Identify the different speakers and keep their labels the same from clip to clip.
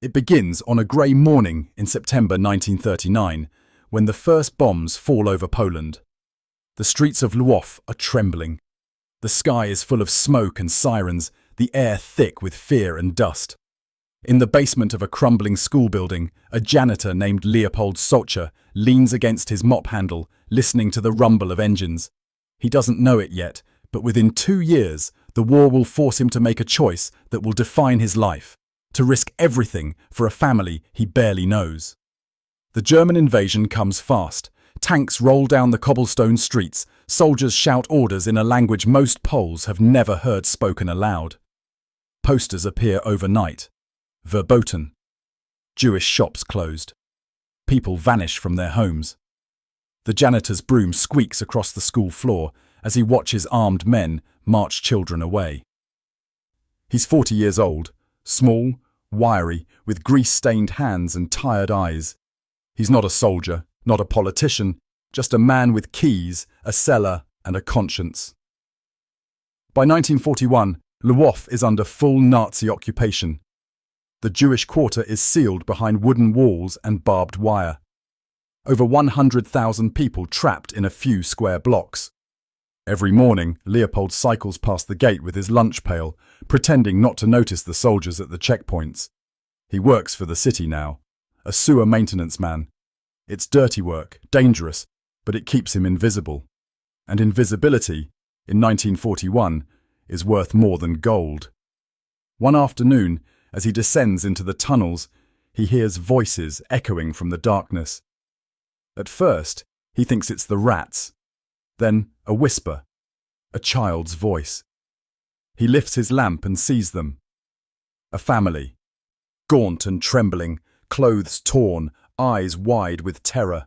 Speaker 1: It begins on a grey morning in September 1939, when the first bombs fall over Poland. The streets of Lwów are trembling. The sky is full of smoke and sirens, the air thick with fear and dust. In the basement of a crumbling school building, a janitor named Leopold Socha leans against his mop handle, listening to the rumble of engines. He doesn't know it yet, but within 2 years, the war will force him to make a choice that will define his life, to risk everything for a family he barely knows. The German invasion comes fast. Tanks roll down the cobblestone streets. Soldiers shout orders in a language most Poles have never heard spoken aloud. Posters appear overnight. Verboten. Jewish shops closed. People vanish from their homes. The janitor's broom squeaks across the school floor as he watches armed men march children away. He's 40 years old, small, wiry, with grease-stained hands and tired eyes. He's not a soldier, not a politician, just a man with keys, a cellar, and a conscience. By 1941, Lwów is under full Nazi occupation. The Jewish quarter is sealed behind wooden walls and barbed wire. Over 100,000 people trapped in a few square blocks. Every morning, Leopold cycles past the gate with his lunch pail, pretending not to notice the soldiers at the checkpoints. He works for the city now, a sewer maintenance man. It's dirty work, dangerous, but it keeps him invisible. And invisibility, in 1941, is worth more than gold. One afternoon, as he descends into the tunnels, he hears voices echoing from the darkness. At first, he thinks it's the rats. Then a whisper, a child's voice. He lifts his lamp and sees them. A family, gaunt and trembling, clothes torn, eyes wide with terror.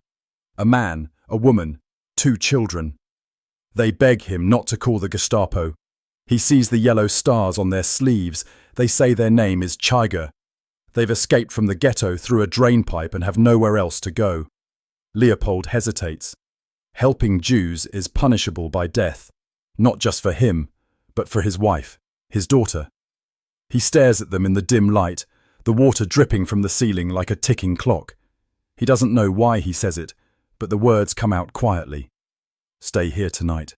Speaker 1: A man, a woman, 2 children. They beg him not to call the Gestapo. He sees the yellow stars on their sleeves. They say their name is Chaiger. They've escaped from the ghetto through a drain pipe and have nowhere else to go. Leopold hesitates. Helping Jews is punishable by death, not just for him, but for his wife, his daughter. He stares at them in the dim light, the water dripping from the ceiling like a ticking clock. He doesn't know why he says it, but the words come out quietly. Stay here tonight.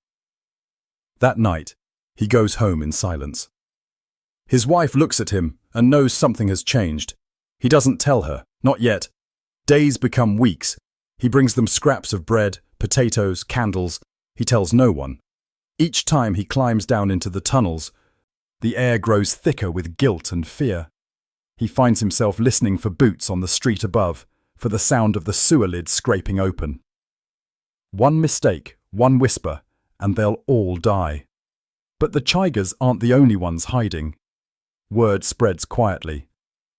Speaker 1: That night, he goes home in silence. His wife looks at him and knows something has changed. He doesn't tell her, not yet. Days become weeks. He brings them scraps of bread, potatoes, candles. He tells no one. Each time he climbs down into the tunnels, the air grows thicker with guilt and fear. He finds himself listening for boots on the street above, for the sound of the sewer lid scraping open. One mistake, one whisper, and they'll all die. But the Chaigers aren't the only ones hiding. Word spreads quietly.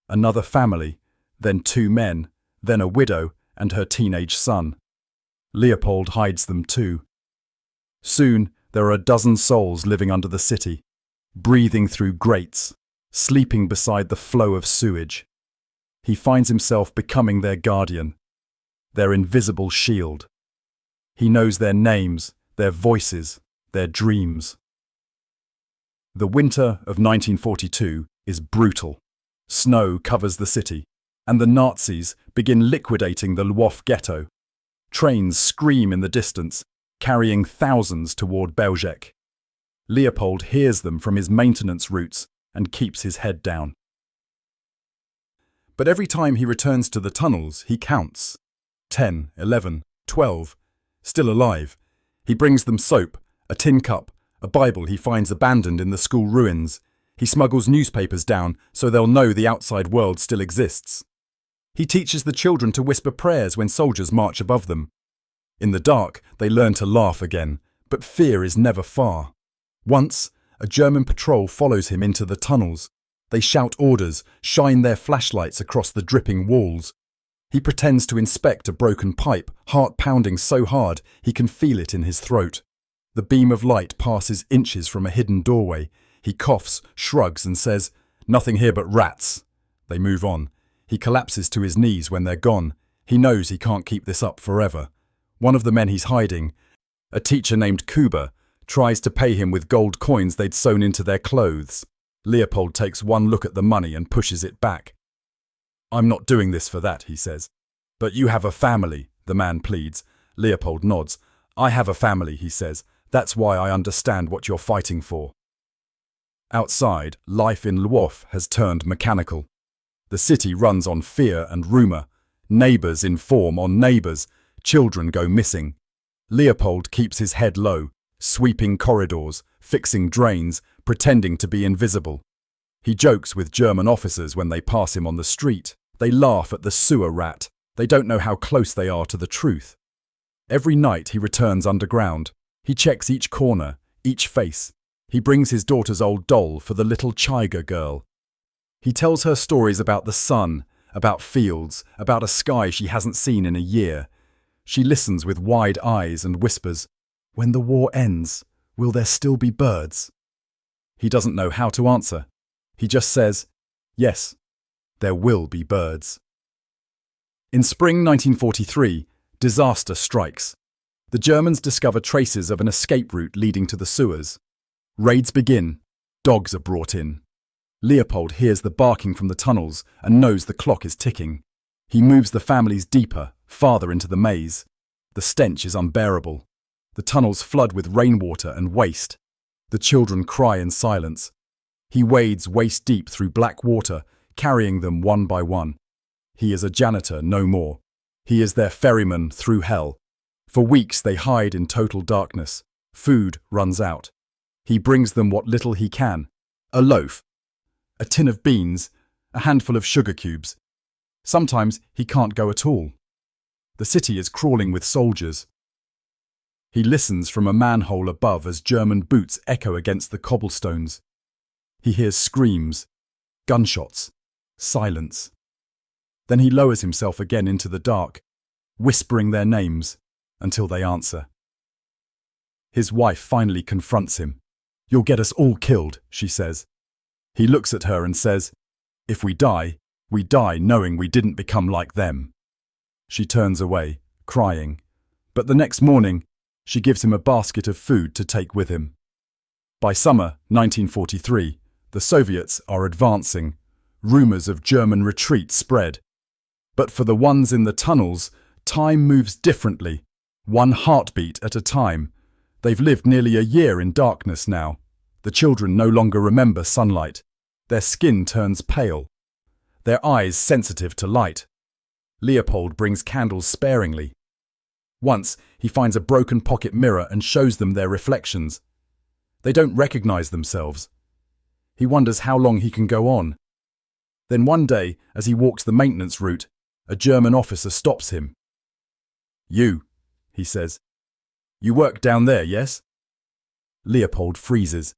Speaker 1: Another family, then 2 men, then a widow and her teenage son. Leopold hides them too. Soon there are a dozen souls living under the city, breathing through grates, sleeping beside the flow of sewage. He finds himself becoming their guardian, their invisible shield. He knows their names, their voices, their dreams. The winter of 1942 is brutal. Snow covers the city, and the Nazis begin liquidating the Lwów ghetto. Trains scream in the distance, carrying thousands toward Belzec. Leopold hears them from his maintenance routes and keeps his head down. But every time he returns to the tunnels, he counts. 10, 11, 12, still alive. He brings them soap, a tin cup, a Bible he finds abandoned in the school ruins. He smuggles newspapers down so they'll know the outside world still exists. He teaches the children to whisper prayers when soldiers march above them. In the dark, they learn to laugh again, but fear is never far. Once, a German patrol follows him into the tunnels. They shout orders, shine their flashlights across the dripping walls. He pretends to inspect a broken pipe, heart pounding so hard he can feel it in his throat. The beam of light passes inches from a hidden doorway. He coughs, shrugs and says, "Nothing here but rats." They move on. He collapses to his knees when they're gone. He knows he can't keep this up forever. One of the men he's hiding, a teacher named Kuba, tries to pay him with gold coins they'd sewn into their clothes. Leopold takes one look at the money and pushes it back. I'm not doing this for that, he says. But you have a family, the man pleads. Leopold nods. I have a family, he says. That's why I understand what you're fighting for. Outside, life in Lwów has turned mechanical. The city runs on fear and rumour. Neighbours inform on neighbours. Children go missing. Leopold keeps his head low, sweeping corridors, fixing drains, pretending to be invisible. He jokes with German officers when they pass him on the street. They laugh at the sewer rat. They don't know how close they are to the truth. Every night he returns underground. He checks each corner, each face. He brings his daughter's old doll for the little Chiga girl. He tells her stories about the sun, about fields, about a sky she hasn't seen in a year. She listens with wide eyes and whispers, "When the war ends, will there still be birds?" He doesn't know how to answer. He just says, "Yes, there will be birds." In spring 1943, disaster strikes. The Germans discover traces of an escape route leading to the sewers. Raids begin. Dogs are brought in. Leopold hears the barking from the tunnels and knows the clock is ticking. He moves the families deeper, farther into the maze. The stench is unbearable. The tunnels flood with rainwater and waste. The children cry in silence. He wades waist-deep through black water, carrying them one by one. He is a janitor, no more. He is their ferryman through hell. For weeks they hide in total darkness. Food runs out. He brings them what little he can. A loaf, a tin of beans, a handful of sugar cubes. Sometimes he can't go at all. The city is crawling with soldiers. He listens from a manhole above as German boots echo against the cobblestones. He hears screams, gunshots, silence. Then he lowers himself again into the dark, whispering their names until they answer. His wife finally confronts him. "You'll get us all killed," she says. He looks at her and says, "If we die knowing we didn't become like them." She turns away, crying. But the next morning, she gives him a basket of food to take with him. By summer 1943, the Soviets are advancing. Rumours of German retreat spread. But for the ones in the tunnels, time moves differently, one heartbeat at a time. They've lived nearly a year in darkness now. The children no longer remember sunlight. Their skin turns pale. Their eyes sensitive to light. Leopold brings candles sparingly. Once, he finds a broken pocket mirror and shows them their reflections. They don't recognize themselves. He wonders how long he can go on. Then one day, as he walks the maintenance route, a German officer stops him. "You," he says. "You work down there, yes?" Leopold freezes.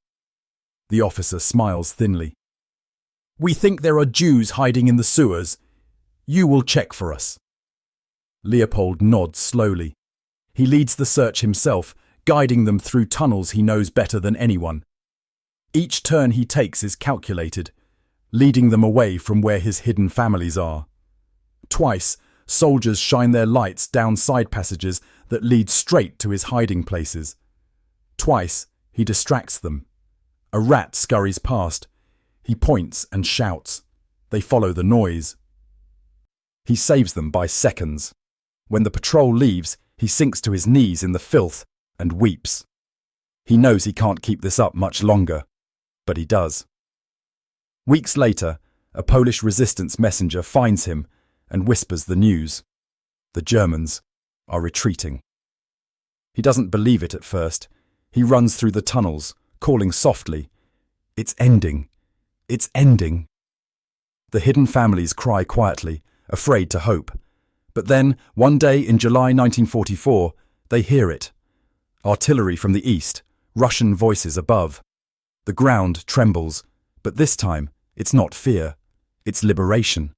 Speaker 1: The officer smiles thinly. "We think there are Jews hiding in the sewers. You will check for us." Leopold nods slowly. He leads the search himself, guiding them through tunnels he knows better than anyone. Each turn he takes is calculated, leading them away from where his hidden families are. Twice, soldiers shine their lights down side passages that lead straight to his hiding places. Twice, he distracts them. A rat scurries past. He points and shouts. They follow the noise. He saves them by seconds. When the patrol leaves, he sinks to his knees in the filth and weeps. He knows he can't keep this up much longer, but he does. Weeks later, a Polish resistance messenger finds him and whispers the news. The Germans are retreating. He doesn't believe it at first. He runs through the tunnels, calling softly, "It's ending! It's ending!" The hidden families cry quietly, afraid to hope. But then, one day in July 1944, they hear it. Artillery from the east, Russian voices above. The ground trembles, but this time it's not fear, it's liberation.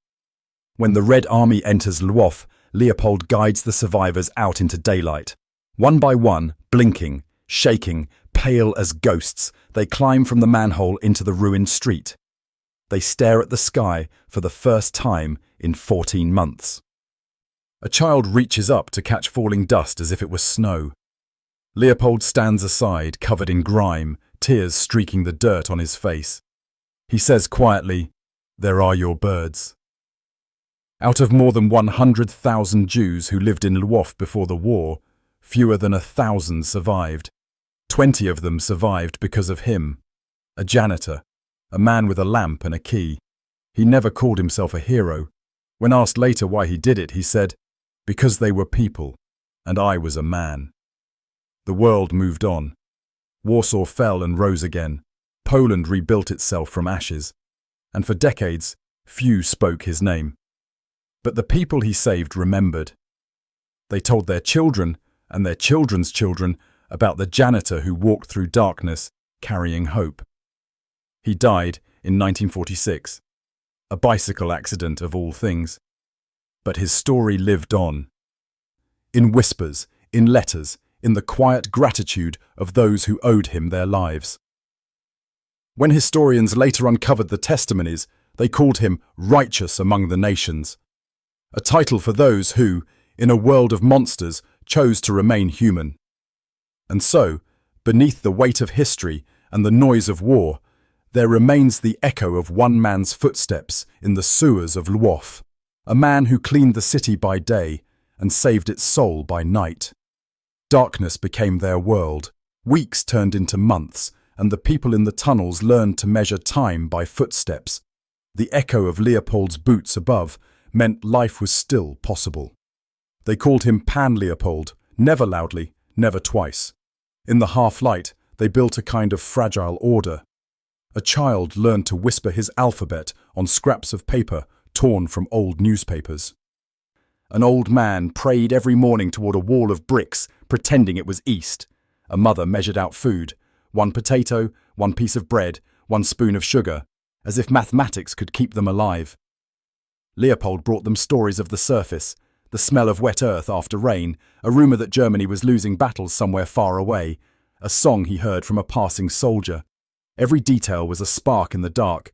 Speaker 1: When the Red Army enters Lwów, Leopold guides the survivors out into daylight. One by one, blinking, shaking, pale as ghosts, they climb from the manhole into the ruined street. They stare at the sky for the first time in 14 months. A child reaches up to catch falling dust as if it was snow. Leopold stands aside, covered in grime, tears streaking the dirt on his face. He says quietly, "There are your birds." Out of more than 100,000 Jews who lived in Lwów before the war, fewer than 1,000 survived. 20 of them survived because of him. A janitor, a man with a lamp and a key. He never called himself a hero. When asked later why he did it, he said, "Because they were people, and I was a man." The world moved on. Warsaw fell and rose again. Poland rebuilt itself from ashes. And for decades, few spoke his name. But the people he saved remembered. They told their children and their children's children about the janitor who walked through darkness carrying hope. He died in 1946, a bicycle accident of all things. But his story lived on. In whispers, in letters, in the quiet gratitude of those who owed him their lives. When historians later uncovered the testimonies, they called him righteous among the nations, a title for those who, in a world of monsters, chose to remain human. And so, beneath the weight of history and the noise of war, there remains the echo of one man's footsteps in the sewers of Lwów, a man who cleaned the city by day and saved its soul by night. Darkness became their world, weeks turned into months, and the people in the tunnels learned to measure time by footsteps. The echo of Leopold's boots above meant life was still possible. They called him Pan Leopold, never loudly, never twice. In the half-light, they built a kind of fragile order. A child learned to whisper his alphabet on scraps of paper torn from old newspapers. An old man prayed every morning toward a wall of bricks, pretending it was east. A mother measured out food, 1 potato, 1 piece of bread, 1 spoon of sugar, as if mathematics could keep them alive. Leopold brought them stories of the surface, the smell of wet earth after rain, a rumour that Germany was losing battles somewhere far away, a song he heard from a passing soldier. Every detail was a spark in the dark,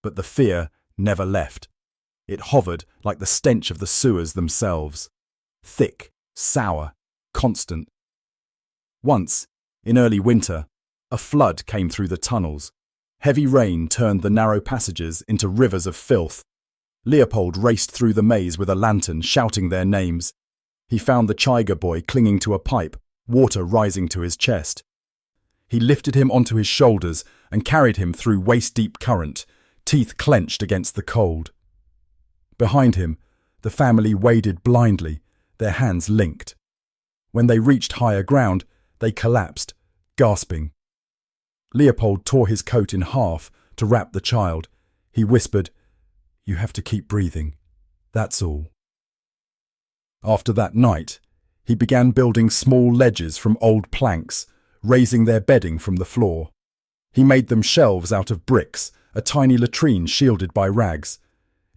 Speaker 1: but the fear never left. It hovered like the stench of the sewers themselves. Thick, sour, constant. Once, in early winter, a flood came through the tunnels. Heavy rain turned the narrow passages into rivers of filth. Leopold raced through the maze with a lantern, shouting their names. He found the Chaiga boy clinging to a pipe, water rising to his chest. He lifted him onto his shoulders and carried him through waist-deep current, teeth clenched against the cold. Behind him, the family waded blindly, their hands linked. When they reached higher ground, they collapsed, gasping. Leopold tore his coat in half to wrap the child. He whispered, "You have to keep breathing. That's all." After that night, he began building small ledges from old planks, raising their bedding from the floor. He made them shelves out of bricks, a tiny latrine shielded by rags.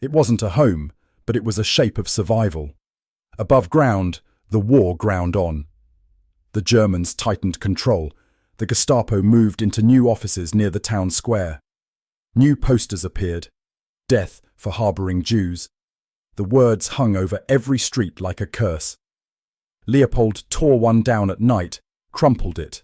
Speaker 1: It wasn't a home, but it was a shape of survival. Above ground, the war ground on. The Germans tightened control. The Gestapo moved into new offices near the town square. New posters appeared. Death for harbouring Jews. The words hung over every street like a curse. Leopold tore one down at night, crumpled it,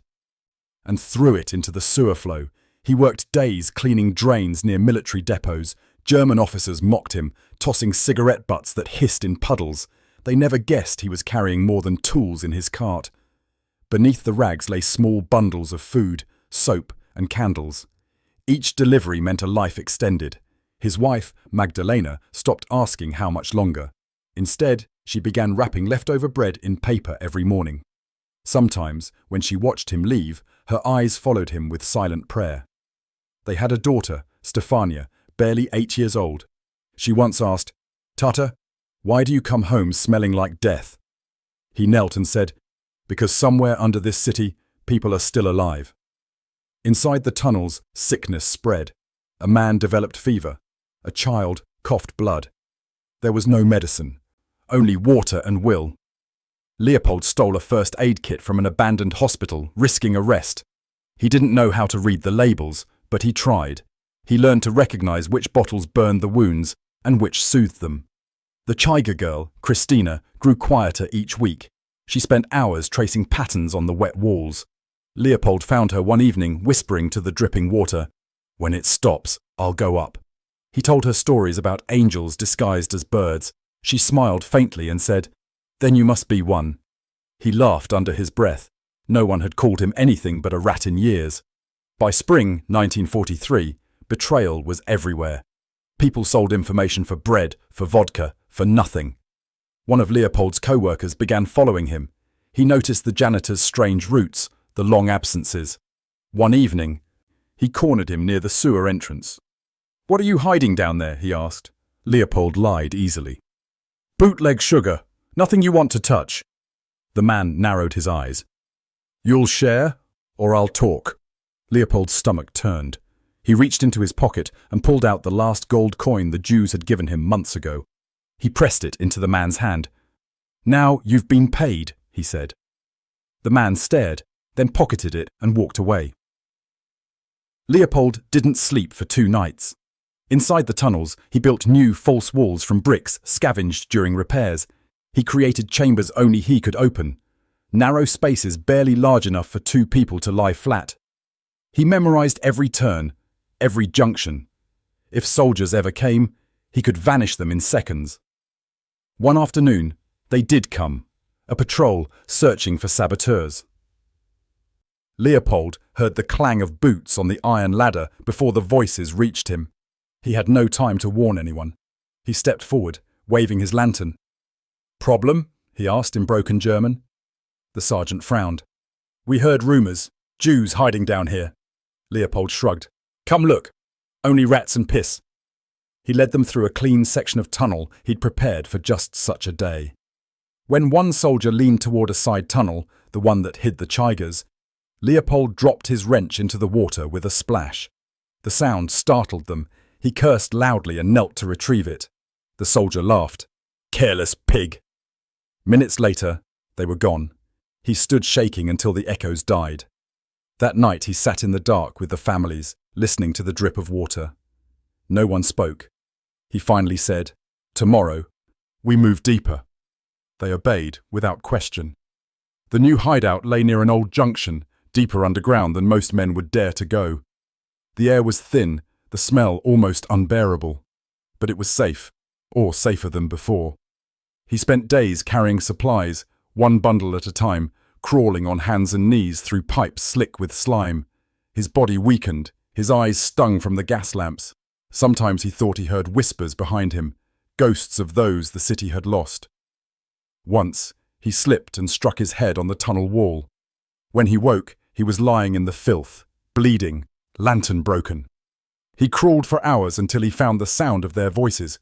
Speaker 1: and threw it into the sewer flow. He worked days cleaning drains near military depots. German officers mocked him, tossing cigarette butts that hissed in puddles. They never guessed he was carrying more than tools in his cart. Beneath the rags lay small bundles of food, soap and candles. Each delivery meant a life extended. His wife, Magdalena, stopped asking how much longer. Instead, she began wrapping leftover bread in paper every morning. Sometimes, when she watched him leave, her eyes followed him with silent prayer. They had a daughter, Stefania, barely 8 years old. She once asked, "Tata, why do you come home smelling like death?" He knelt and said, "Because somewhere under this city, people are still alive." Inside the tunnels, sickness spread. A man developed fever. A child coughed blood. There was no medicine, only water and will. Leopold stole a first aid kit from an abandoned hospital, risking arrest. He didn't know how to read the labels, but he tried. He learned to recognize which bottles burned the wounds and which soothed them. The Chaiga girl, Christina, grew quieter each week. She spent hours tracing patterns on the wet walls. Leopold found her one evening whispering to the dripping water, "When it stops, I'll go up." He told her stories about angels disguised as birds, She smiled faintly and said, "Then you must be one." He laughed under his breath. No one had called him anything but a rat in years. By spring 1943, betrayal was everywhere. People sold information for bread, for vodka, for nothing. One of Leopold's co-workers began following him. He noticed the janitor's strange routes, the long absences. One evening, he cornered him near the sewer entrance. "What are you hiding down there?" he asked. Leopold lied easily. "Bootleg sugar. Nothing you want to touch." The man narrowed his eyes. "You'll share, or I'll talk." Leopold's stomach turned. He reached into his pocket and pulled out the last gold coin the Jews had given him months ago. He pressed it into the man's hand. "Now you've been paid," he said. The man stared, then pocketed it and walked away. Leopold didn't sleep for 2 nights. Inside the tunnels, he built new false walls from bricks scavenged during repairs. He created chambers only he could open, narrow spaces barely large enough for 2 people to lie flat. He memorized every turn, every junction. If soldiers ever came, he could vanish them in seconds. One afternoon, they did come, a patrol searching for saboteurs. Leopold heard the clang of boots on the iron ladder before the voices reached him. He had no time to warn anyone. He stepped forward, waving his lantern. "Problem?" he asked in broken German. The sergeant frowned. "We heard rumours. Jews hiding down here." Leopold shrugged. "Come look. Only rats and piss." He led them through a clean section of tunnel he'd prepared for just such a day. When one soldier leaned toward a side tunnel, the one that hid the Tigers, Leopold dropped his wrench into the water with a splash. The sound startled them. He cursed loudly and knelt to retrieve it. The soldier laughed. "Careless pig." Minutes later, they were gone. He stood shaking until the echoes died. That night he sat in the dark with the families, listening to the drip of water. No one spoke. He finally said, "Tomorrow, we move deeper." They obeyed without question. The new hideout lay near an old junction, deeper underground than most men would dare to go. The air was thin, the smell almost unbearable. But it was safe, or safer than before. He spent days carrying supplies, one bundle at a time, crawling on hands and knees through pipes slick with slime. His body weakened, his eyes stung from the gas lamps. Sometimes he thought he heard whispers behind him, ghosts of those the city had lost. Once, he slipped and struck his head on the tunnel wall. When he woke, he was lying in the filth, bleeding, lantern broken. He crawled for hours until he found the sound of their voices.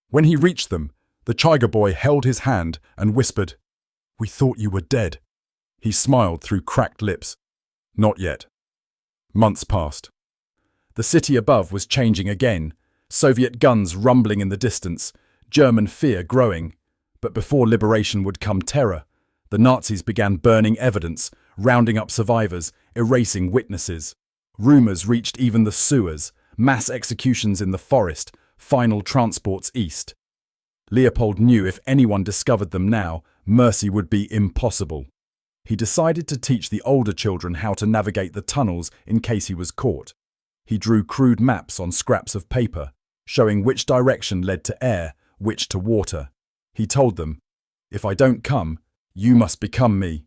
Speaker 1: When he reached them, the Tiger boy held his hand and whispered, "We thought you were dead." He smiled through cracked lips. Not yet. Months passed. The city above was changing again, Soviet guns rumbling in the distance, German fear growing. But before liberation would come terror. The Nazis began burning evidence, rounding up survivors, erasing witnesses. Rumours reached even the sewers, mass executions in the forest, final transports east. Leopold knew if anyone discovered them now, mercy would be impossible. He decided to teach the older children how to navigate the tunnels in case he was caught. He drew crude maps on scraps of paper, showing which direction led to air, which to water. He told them, "If I don't come, you must become me."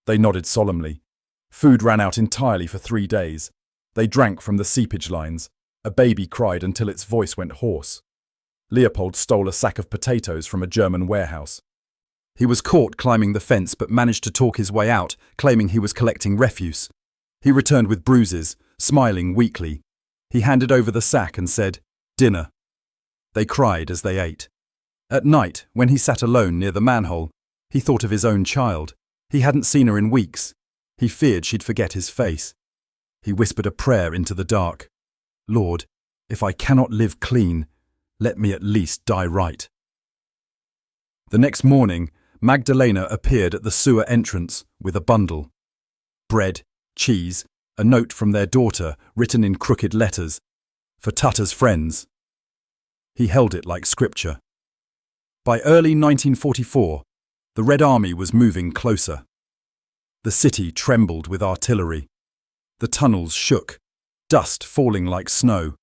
Speaker 1: They nodded solemnly. Food ran out entirely for 3 days. They drank from the seepage lines. A baby cried until its voice went hoarse. Leopold stole a sack of potatoes from a German warehouse. He was caught climbing the fence but managed to talk his way out, claiming he was collecting refuse. He returned with bruises, smiling weakly. He handed over the sack and said, "Dinner." They cried as they ate. At night, when he sat alone near the manhole, he thought of his own child. He hadn't seen her in weeks. He feared she'd forget his face. He whispered a prayer into the dark. "Lord, if I cannot live clean, let me at least die right." The next morning, Magdalena appeared at the sewer entrance with a bundle. Bread, cheese, a note from their daughter written in crooked letters. For Tuta's friends. He held it like scripture. By early 1944, the Red Army was moving closer. The city trembled with artillery. The tunnels shook, dust falling like snow.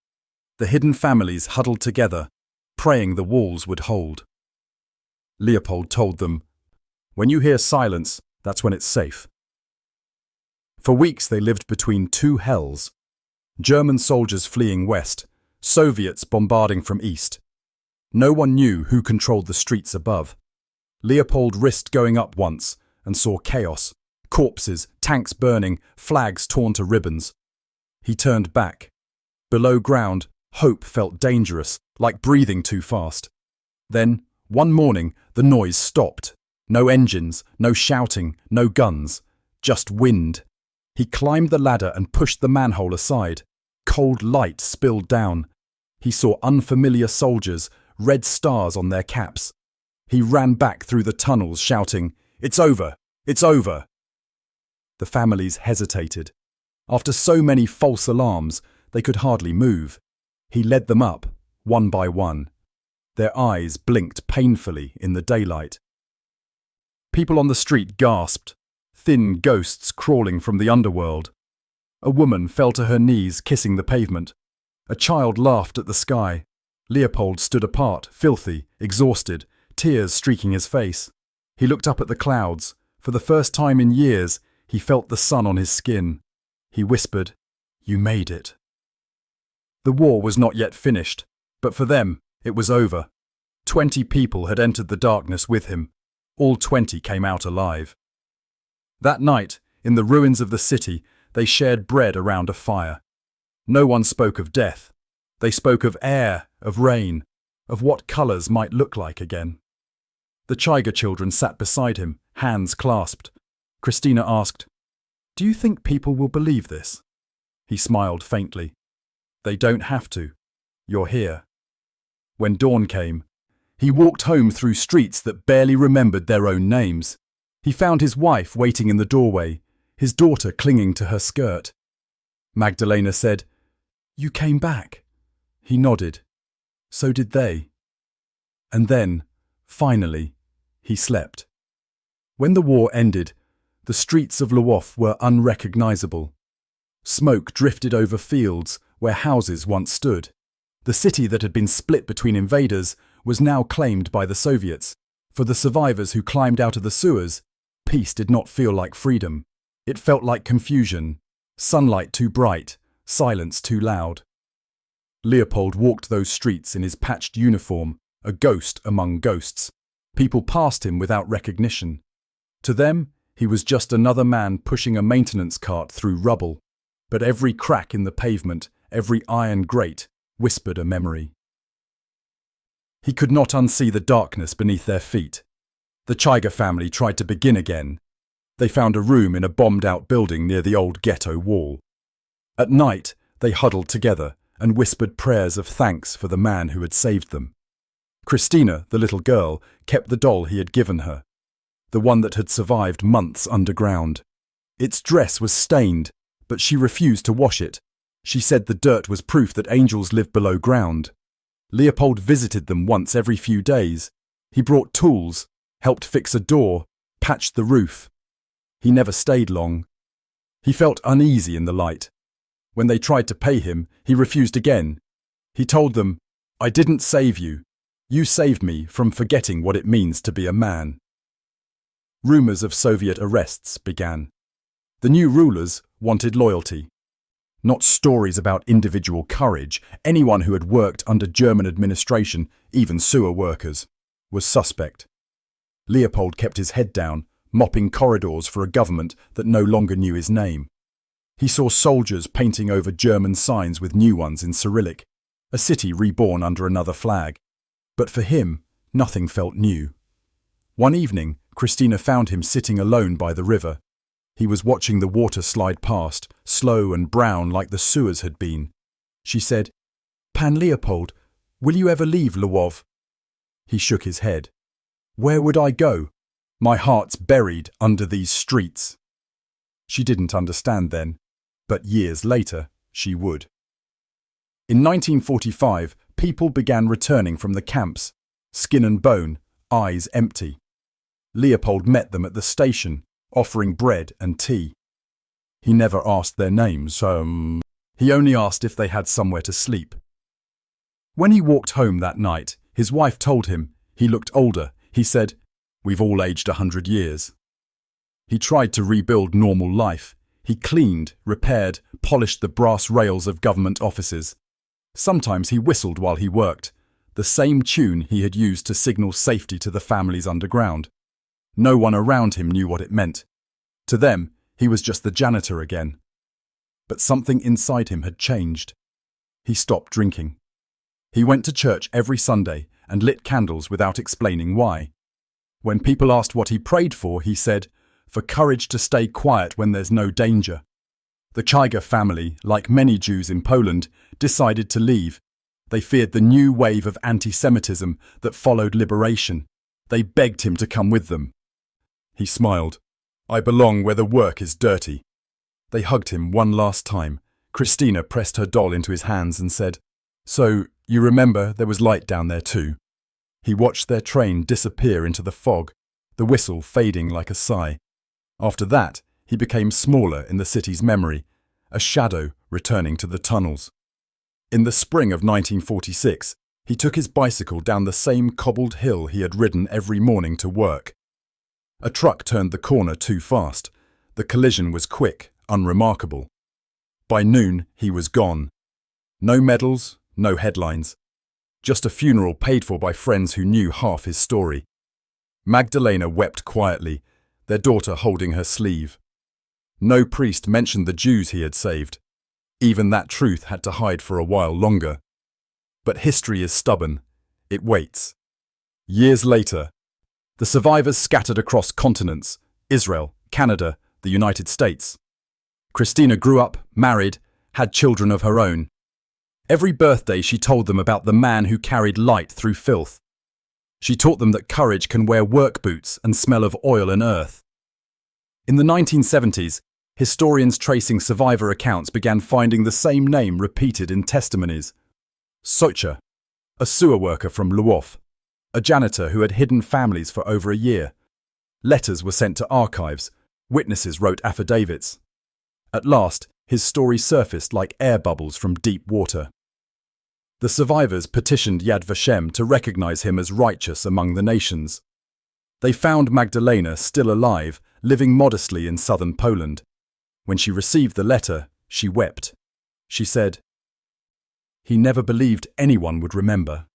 Speaker 1: The hidden families huddled together, praying the walls would hold. Leopold told them. When you hear silence, that's when it's safe. For weeks they lived between two hells. German soldiers fleeing west, Soviets bombarding from east. No one knew who controlled the streets above. Leopold risked going up once and saw chaos, corpses, tanks burning, flags torn to ribbons. He turned back. Below ground, hope felt dangerous, like breathing too fast. Then, one morning, the noise stopped. No engines, no shouting, no guns, just wind. He climbed the ladder and pushed the manhole aside. Cold light spilled down. He saw unfamiliar soldiers, red stars on their caps. He ran back through the tunnels shouting, "It's over! It's over!" The families hesitated. After so many false alarms, they could hardly move. He led them up, one by one. Their eyes blinked painfully in the daylight. People on the street gasped, thin ghosts crawling from the underworld. A woman fell to her knees, kissing the pavement. A child laughed at the sky. Leopold stood apart, filthy, exhausted, tears streaking his face. He looked up at the clouds. For the first time in years, he felt the sun on his skin. He whispered, "You made it." The war was not yet finished, but for them, it was over. 20 people had entered the darkness with him. All 20 came out alive. That night, in the ruins of the city, they shared bread around a fire. No one spoke of death. They spoke of air, of rain, of what colours might look like again. The Chaiga children sat beside him, hands clasped. Christina asked, "Do you think people will believe this?" He smiled faintly. "They don't have to. You're here." When dawn came, he walked home through streets that barely remembered their own names. He found his wife waiting in the doorway, his daughter clinging to her skirt. Magdalena said, "You came back." He nodded. So did they. And then, finally, he slept. When the war ended, the streets of Lwów were unrecognizable. Smoke drifted over fields where houses once stood. The city that had been split between invaders was now claimed by the Soviets. For the survivors who climbed out of the sewers, peace did not feel like freedom. It felt like confusion, sunlight too bright, silence too loud. Leopold walked those streets in his patched uniform, a ghost among ghosts. People passed him without recognition. To them, he was just another man pushing a maintenance cart through rubble. But every crack in the pavement, every iron grate, whispered a memory. He could not unsee the darkness beneath their feet. The Chaiga family tried to begin again. They found a room in a bombed-out building near the old ghetto wall. At night, they huddled together and whispered prayers of thanks for the man who had saved them. Christina, the little girl, kept the doll he had given her, the one that had survived months underground. Its dress was stained, but she refused to wash it. She said the dirt was proof that angels live below ground. Leopold visited them once every few days. He brought tools, helped fix a door, patched the roof. He never stayed long. He felt uneasy in the light. When they tried to pay him, he refused again. He told them, "I didn't save you. You saved me from forgetting what it means to be a man." Rumours of Soviet arrests began. The new rulers wanted loyalty. Not stories about individual courage. Anyone who had worked under German administration, even sewer workers, was suspect. Leopold kept his head down, mopping corridors for a government that no longer knew his name. He saw soldiers painting over German signs with new ones in Cyrillic, a city reborn under another flag. But for him, nothing felt new. One evening, Christina found him sitting alone by the river. He was watching the water slide past, slow and brown like the sewers had been. She said, "Pan Leopold, will you ever leave Lwów?" He shook his head. "Where would I go? My heart's buried under these streets." She didn't understand then, but years later she would. In 1945, people began returning from the camps, skin and bone, eyes empty. Leopold met them at the station, offering bread and tea. He never asked their names, he only asked if they had somewhere to sleep. When he walked home that night, his wife told him he looked older, He said, "We've all aged 100 years." He tried to rebuild normal life. He cleaned, repaired, polished the brass rails of government offices. Sometimes he whistled while he worked, the same tune he had used to signal safety to the families underground. No one around him knew what it meant. To them, he was just the janitor again. But something inside him had changed. He stopped drinking. He went to church every Sunday and lit candles without explaining why. When people asked what he prayed for, he said, "For courage to stay quiet when there's no danger." The Czajga family, like many Jews in Poland, decided to leave. They feared the new wave of anti-Semitism that followed liberation. They begged him to come with them. He smiled. "I belong where the work is dirty." They hugged him one last time. Christina pressed her doll into his hands and said, "So, you remember there was light down there too?" He watched their train disappear into the fog, the whistle fading like a sigh. After that, he became smaller in the city's memory, a shadow returning to the tunnels. In the spring of 1946, he took his bicycle down the same cobbled hill he had ridden every morning to work. A truck turned the corner too fast. The collision was quick, unremarkable. By noon, he was gone. No medals, no headlines. Just a funeral paid for by friends who knew half his story. Magdalena wept quietly, their daughter holding her sleeve. No priest mentioned the Jews he had saved. Even that truth had to hide for a while longer. But history is stubborn. It waits. Years later, the survivors scattered across continents: Israel, Canada, the United States. Christina grew up, married, had children of her own. Every birthday she told them about the man who carried light through filth. She taught them that courage can wear work boots and smell of oil and earth. In the 1970s, historians tracing survivor accounts began finding the same name repeated in testimonies. Socha, a sewer worker from Lwów, a janitor who had hidden families for over a year. Letters were sent to archives. Witnesses wrote affidavits. At last, his story surfaced like air bubbles from deep water. The survivors petitioned Yad Vashem to recognize him as righteous among the nations. They found Magdalena still alive, living modestly in southern Poland. When she received the letter, she wept. She said, "He never believed anyone would remember."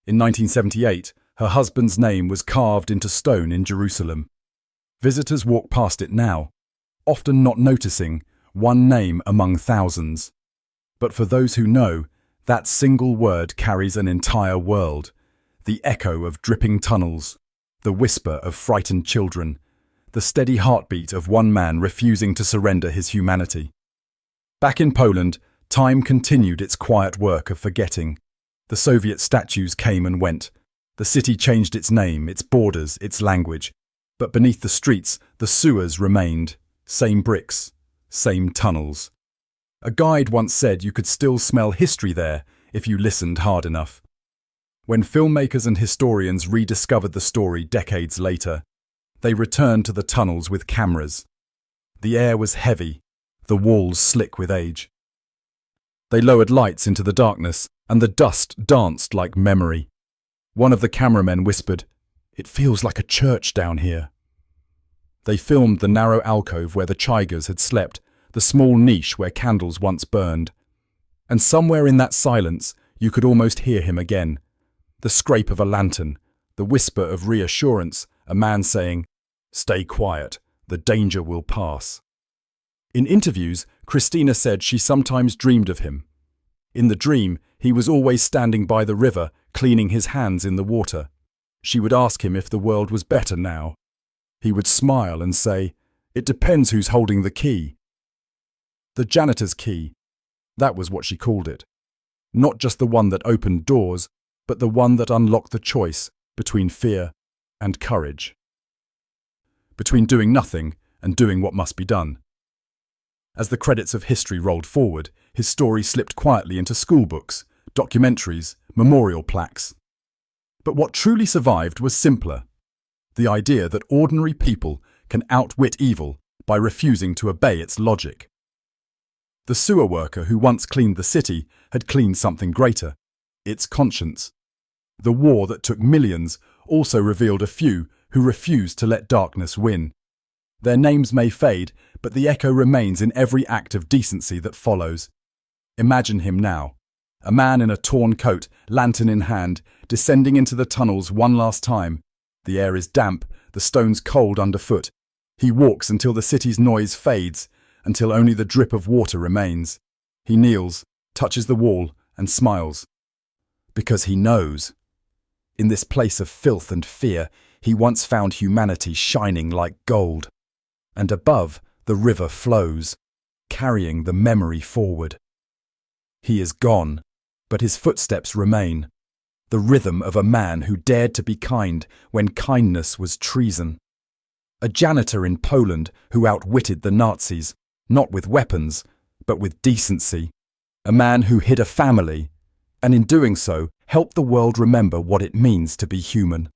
Speaker 1: In 1978, her husband's name was carved into stone in Jerusalem. Visitors walk past it now, often not noticing, one name among thousands. But for those who know, that single word carries an entire world. The echo of dripping tunnels, the whisper of frightened children, the steady heartbeat of one man refusing to surrender his humanity. Back in Poland, time continued its quiet work of forgetting. The Soviet statues came and went. The city changed its name, its borders, its language. But beneath the streets, the sewers remained. Same bricks, same tunnels. A guide once said you could still smell history there if you listened hard enough. When filmmakers and historians rediscovered the story decades later, they returned to the tunnels with cameras. The air was heavy, the walls slick with age. They lowered lights into the darkness, and the dust danced like memory. One of the cameramen whispered, "It feels like a church down here." They filmed the narrow alcove where the Czajgas had slept, the small niche where candles once burned. And somewhere in that silence, you could almost hear him again. The scrape of a lantern, the whisper of reassurance, a man saying, "Stay quiet, the danger will pass." In interviews, Christina said she sometimes dreamed of him. In the dream, he was always standing by the river, cleaning his hands in the water. She would ask him if the world was better now. He would smile and say, "It depends who's holding the key." The janitor's key, that was what she called it. Not just the one that opened doors, but the one that unlocked the choice between fear and courage. Between doing nothing and doing what must be done. As the credits of history rolled forward, his story slipped quietly into schoolbooks, documentaries, memorial plaques. But what truly survived was simpler. The idea that ordinary people can outwit evil by refusing to obey its logic. The sewer worker who once cleaned the city had cleaned something greater, its conscience. The war that took millions, also revealed a few who refused to let darkness win. Their names may fade, but the echo remains in every act of decency that follows. Imagine him now, a man in a torn coat, lantern in hand, descending into the tunnels one last time. The air is damp, the stones cold underfoot. He walks until the city's noise fades, until only the drip of water remains. He kneels, touches the wall, and smiles. Because he knows. In this place of filth and fear, he once found humanity shining like gold. And above, the river flows, carrying the memory forward. He is gone, but his footsteps remain. The rhythm of a man who dared to be kind when kindness was treason. A janitor in Poland who outwitted the Nazis, not with weapons, but with decency. A man who hid a family, and in doing so, helped the world remember what it means to be human.